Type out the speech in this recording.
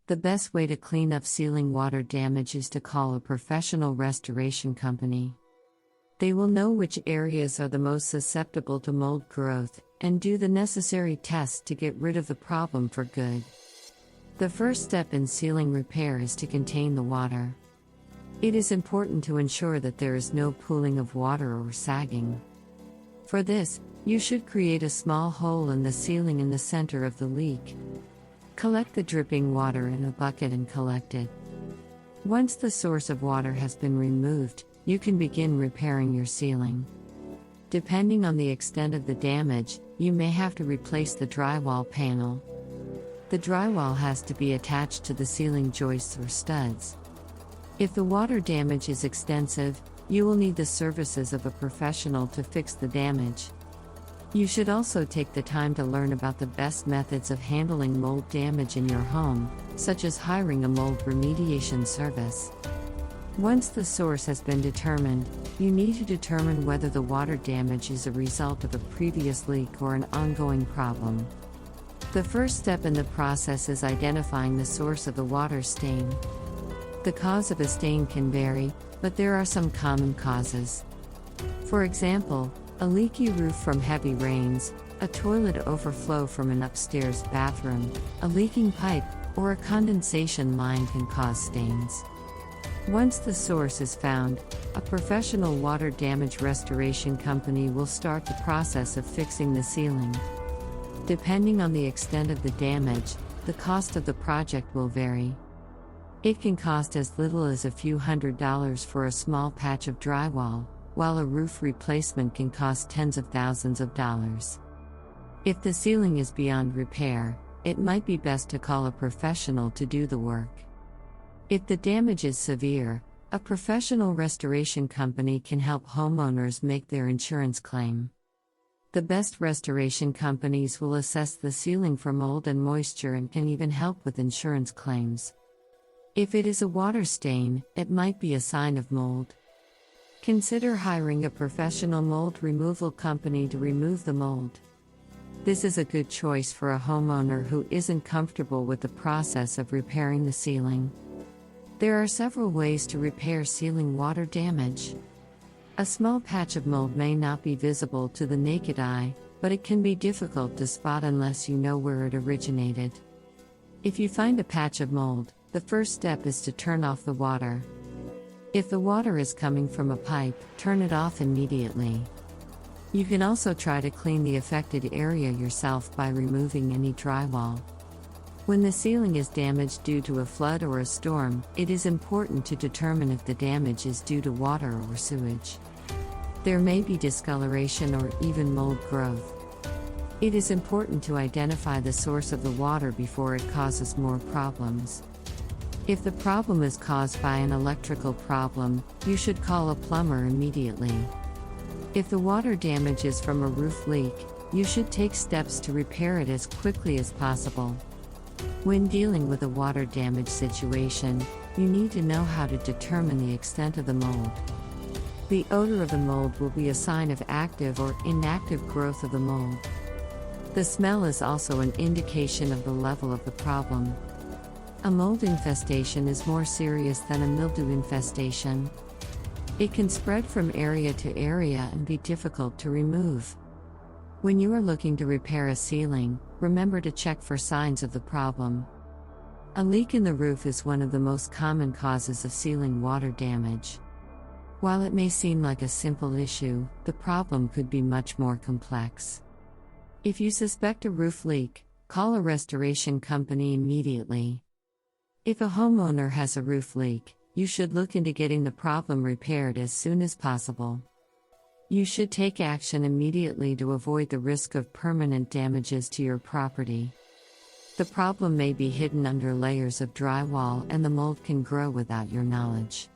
The best way to clean up ceiling water damage is to call a professional restoration company. They will know which areas are the most susceptible to mold growth and do the necessary tests to get rid of the problem for good. The first step in ceiling repair is to contain the water. It is important to ensure that there is no pooling of water or sagging. For this, you should create a small hole in the ceiling in the center of the leak. Collect the dripping water in a bucket and collect it. Once the source of water has been removed, you can begin repairing your ceiling. Depending on the extent of the damage, you may have to replace the drywall panel. The drywall has to be attached to the ceiling joists or studs. If the water damage is extensive, you will need the services of a professional to fix the damage. You should also take the time to learn about the best methods of handling mold damage in your home, such as hiring a mold remediation service. Once the source has been determined, you need to determine whether the water damage is a result of a previous leak or an ongoing problem. The first step in the process is identifying the source of the water stain. The cause of a stain can vary, but there are some common causes. For example, a leaky roof from heavy rains, a toilet overflow from an upstairs bathroom, a leaking pipe, or a condensation line can cause stains. Once the source is found, a professional water damage restoration company will start the process of fixing the ceiling. Depending on the extent of the damage, the cost of the project will vary. It can cost as little as a few $100s for a small patch of drywall, while a roof replacement can cost tens of thousands of dollars. If the ceiling is beyond repair, it might be best to call a professional to do the work. If the damage is severe, a professional restoration company can help homeowners make their insurance claim. The best restoration companies will assess the ceiling for mold and moisture and can even help with insurance claims. If it is a water stain, it might be a sign of mold. Consider hiring a professional mold removal company to remove the mold. This is a good choice for a homeowner who isn't comfortable with the process of repairing the ceiling. There are several ways to repair ceiling water damage. A small patch of mold may not be visible to the naked eye, but it can be difficult to spot unless you know where it originated. If you find a patch of mold, the first step is to turn off the water. If the water is coming from a pipe, turn it off immediately. You can also try to clean the affected area yourself by removing any drywall. When the ceiling is damaged due to a flood or a storm, it is important to determine if the damage is due to water or sewage. There may be discoloration or even mold growth. It is important to identify the source of the water before it causes more problems. If the problem is caused by an electrical problem, you should call a plumber immediately. If the water damage is from a roof leak, you should take steps to repair it as quickly as possible. When dealing with a water damage situation, you need to know how to determine the extent of the mold. The odor of the mold will be a sign of active or inactive growth of the mold. The smell is also an indication of the level of the problem. A mold infestation is more serious than a mildew infestation. It can spread from area to area and be difficult to remove. When you are looking to repair a ceiling, remember to check for signs of the problem. A leak in the roof is one of the most common causes of ceiling water damage. While it may seem like a simple issue, the problem could be much more complex. If you suspect a roof leak, call a restoration company immediately. If a homeowner has a roof leak, you should look into getting the problem repaired as soon as possible. You should take action immediately to avoid the risk of permanent damages to your property. The problem may be hidden under layers of drywall and the mold can grow without your knowledge.